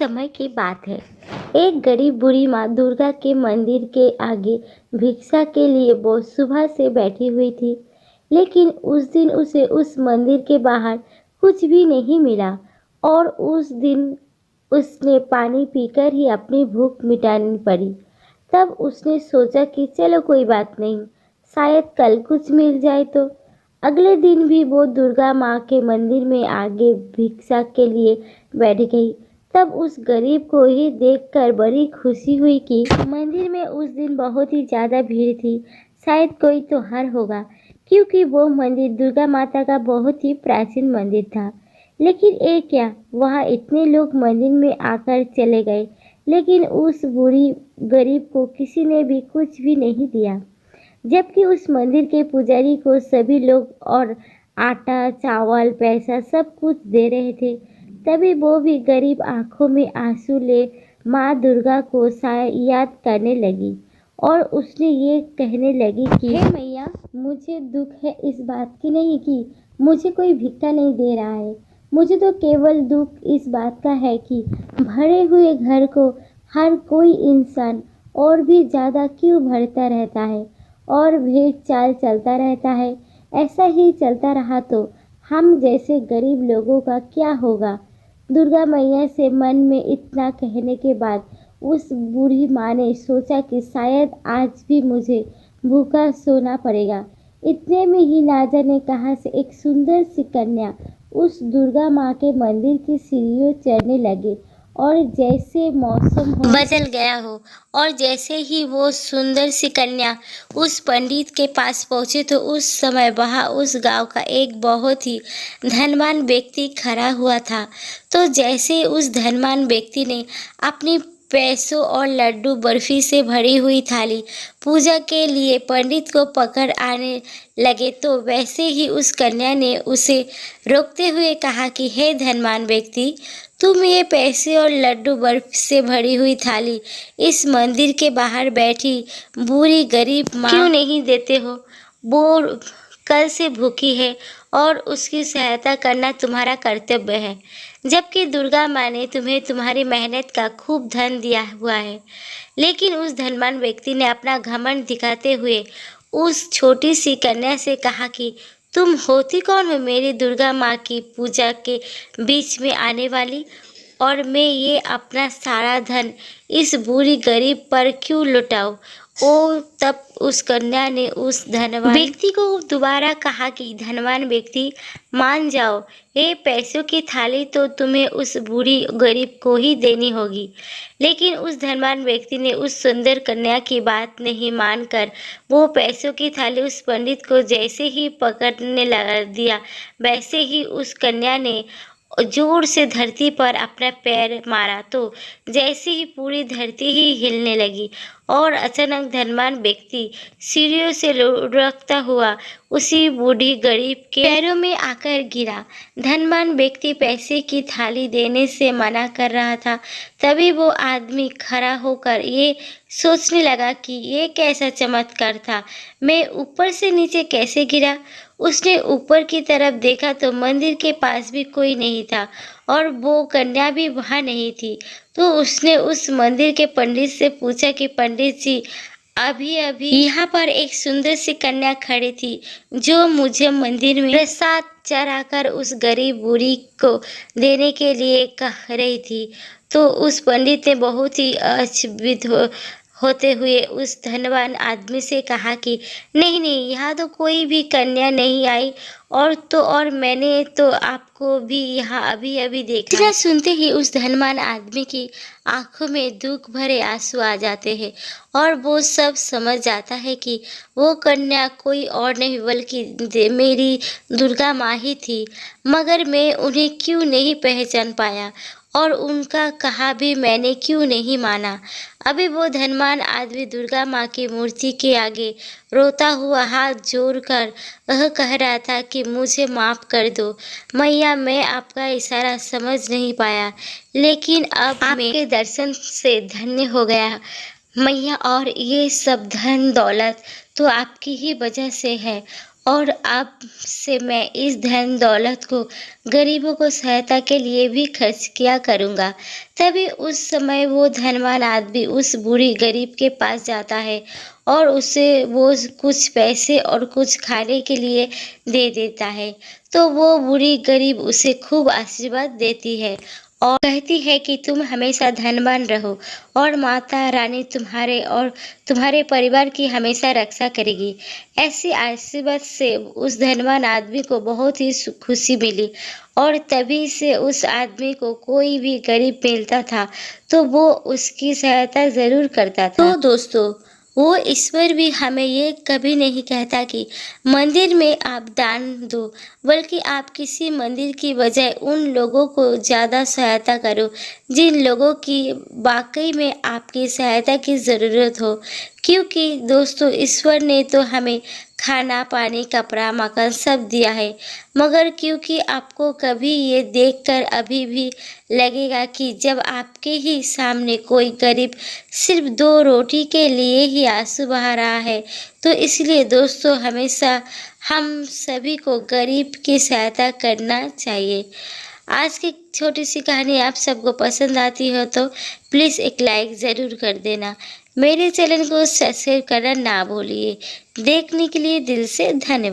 समय की बात है। एक गरीब बूढ़ी माँ दुर्गा के मंदिर के आगे भिक्षा के लिए बहुत सुबह से बैठी हुई थी। लेकिन उस दिन उसे उस मंदिर के बाहर कुछ भी नहीं मिला और उस दिन उसने पानी पीकर ही अपनी भूख मिटानी पड़ी। तब उसने सोचा कि चलो कोई बात नहीं, शायद कल कुछ मिल जाए। तो अगले दिन भी वो दुर्गा माँ के मंदिर में आगे भिक्षा के लिए बैठ गई। तब उस गरीब को ही देखकर बड़ी खुशी हुई कि मंदिर में उस दिन बहुत ही ज़्यादा भीड़ थी। शायद कोई त्योहार होगा, क्योंकि वो मंदिर दुर्गा माता का बहुत ही प्राचीन मंदिर था। लेकिन ये क्या, वहाँ इतने लोग मंदिर में आकर चले गए, लेकिन उस बूढ़ी गरीब को किसी ने भी कुछ भी नहीं दिया। जबकि उस मंदिर के पुजारी को सभी लोग और आटा, चावल, पैसा सब कुछ दे रहे थे। तभी वो भी गरीब आंखों में आंसू ले माँ दुर्गा को याद करने लगी और उसने ये कहने लगी कि हे मैया, मुझे दुख है इस बात की नहीं कि मुझे कोई भिक्षा नहीं दे रहा है। मुझे तो केवल दुख इस बात का है कि भरे हुए घर को हर कोई इंसान और भी ज़्यादा क्यों भरता रहता है और भेड़ चाल चलता रहता है। ऐसा ही चलता रहा तो हम जैसे गरीब लोगों का क्या होगा। दुर्गा मैया से मन में इतना कहने के बाद उस बूढ़ी माँ ने सोचा कि शायद आज भी मुझे भूखा सोना पड़ेगा। इतने में ही ना जाने कहाँ से एक सुंदर सी कन्या उस दुर्गा माँ के मंदिर की सीढ़ियों चढ़ने लगे और जैसे मौसम बदल गया हो और जैसे ही वो सुंदर सी कन्या उस पंडित के पास पहुंचे तो उस समय वहाँ उस गांव का एक बहुत ही धनवान व्यक्ति खड़ा हुआ था। तो जैसे उस धनवान व्यक्ति ने अपनी पैसों और लड्डू बर्फी से भरी हुई थाली पूजा के लिए पंडित को पकड़ आने लगे, तो वैसे ही उस कन्या ने उसे रोकते हुए कहा कि हे धनवान व्यक्ति, तुम ये पैसे और लड्डू बर्फ से भरी हुई थाली इस मंदिर के बाहर बैठी बूढ़ी गरीब माँ क्यों नहीं देते हो? वो कल से भूखी है और उसकी सहायता करना तुम्हारा कर्तव्य है। जबकि दुर्गा माँ ने तुम्हें तुम्हारी मेहनत का खूब धन दिया हुआ है। लेकिन उस धनवान व्यक्ति ने अपना घमंड दिखाते हुए उस छोटी सी कन्या से कहा कि तुम होती कौन हो मेरी दुर्गा माँ की पूजा के बीच में आने वाली, और मैं ये अपना सारा धन इस बूढ़ी गरीब पर क्यों लुटाऊं? तब उस कन्या ने उस धनवान व्यक्ति को दोबारा कहा कि धनवान व्यक्ति, मान जाओ, ये पैसों की थाली तो तुम्हें उस बूढ़ी गरीब को ही देनी होगी। लेकिन उस धनवान व्यक्ति ने उस सुंदर कन्या की बात नहीं मानकर वो पैसों की थाली उस पंडित को जैसे ही पकड़ने लगा दिया, वैसे ही उस कन्या ने जोर से धरती पर अपना पैर मारा। तो जैसे ही पूरी धरती ही हिलने लगी और अचानक धनवान व्यक्ति सीढ़ियों से लुढ़कता हुआ उसी बूढ़ी गरीब के पैरों में आकर गिरा। धनवान व्यक्ति पैसे की थाली देने से मना कर रहा था। तभी वो आदमी खड़ा होकर ये सोचने लगा कि ये कैसा चमत्कार था, मैं ऊपर से नीचे कैसे गिरा। उसने ऊपर की तरफ देखा तो मंदिर के पास भी कोई नहीं था और वो कन्या भी वहाँ नहीं थी। तो उसने उस मंदिर के पंडित से पूछा कि पंडित जी, अभी अभी यहाँ पर एक सुंदर सी कन्या खड़ी थी जो मुझे मंदिर में प्रसाद चढ़ाकर उस गरीब बूढ़ी को देने के लिए कह रही थी। तो उस पंडित ने बहुत ही अचंभित होते हुए उस धनवान आदमी से कहा कि नहीं नहीं, यहाँ तो कोई भी कन्या नहीं आई और मैंने तो आपको भी यहाँ अभी अभी देखा। इतना सुनते ही उस धनवान आदमी की आंखों में दुख भरे आंसू आ जाते हैं और वो सब समझ जाता है कि वो कन्या कोई और नहीं बल्कि मेरी दुर्गा माँ ही थी, मगर मैं उन्हें क्यों नहीं पहचान पाया और उनका कहा भी मैंने क्यों नहीं माना। अभी वो धनवान आदमी दुर्गा माँ की मूर्ति के आगे रोता हुआ हाथ जोड़कर कह रहा था कि मुझे माफ़ कर दो मैया, मैं आपका इशारा समझ नहीं पाया, लेकिन अब आपके दर्शन से धन्य हो गया मैया, और ये सब धन दौलत तो आपकी ही वजह से है और अब से मैं इस धन दौलत को गरीबों को सहायता के लिए भी खर्च किया करूँगा। तभी उस समय वो धनवान आदमी उस बूढ़ी गरीब के पास जाता है और उसे वो कुछ पैसे और कुछ खाने के लिए दे देता है। तो वो बूढ़ी गरीब उसे खूब आशीर्वाद देती है और कहती है कि तुम हमेशा धनवान रहो और माता रानी तुम्हारे और तुम्हारे परिवार की हमेशा रक्षा करेगी। ऐसी आशीर्वाद से उस धनवान आदमी को बहुत ही खुशी मिली और तभी से उस आदमी को कोई भी गरीब मिलता था तो वो उसकी सहायता ज़रूर करता था। तो दोस्तों, वो ईश्वर भी हमें ये कभी नहीं कहता कि मंदिर में आप दान दो, बल्कि आप किसी मंदिर की बजाय उन लोगों को ज़्यादा सहायता करो जिन लोगों की वाकई में आपकी सहायता की ज़रूरत हो। क्योंकि दोस्तों, ईश्वर ने तो हमें खाना पानी कपड़ा मकान सब दिया है, मगर क्योंकि आपको कभी ये देखकर अभी भी लगेगा कि जब आपके ही सामने कोई गरीब सिर्फ 2 रोटी के लिए ही आंसू बहा रहा है, तो इसलिए दोस्तों हमेशा हम सभी को गरीब की सहायता करना चाहिए। आज की छोटी सी कहानी आप सबको पसंद आती हो तो प्लीज़ एक लाइक ज़रूर कर देना। मेरे चैनल को सब्सक्राइब करना ना भूलिए। देखने के लिए दिल से धन्यवाद।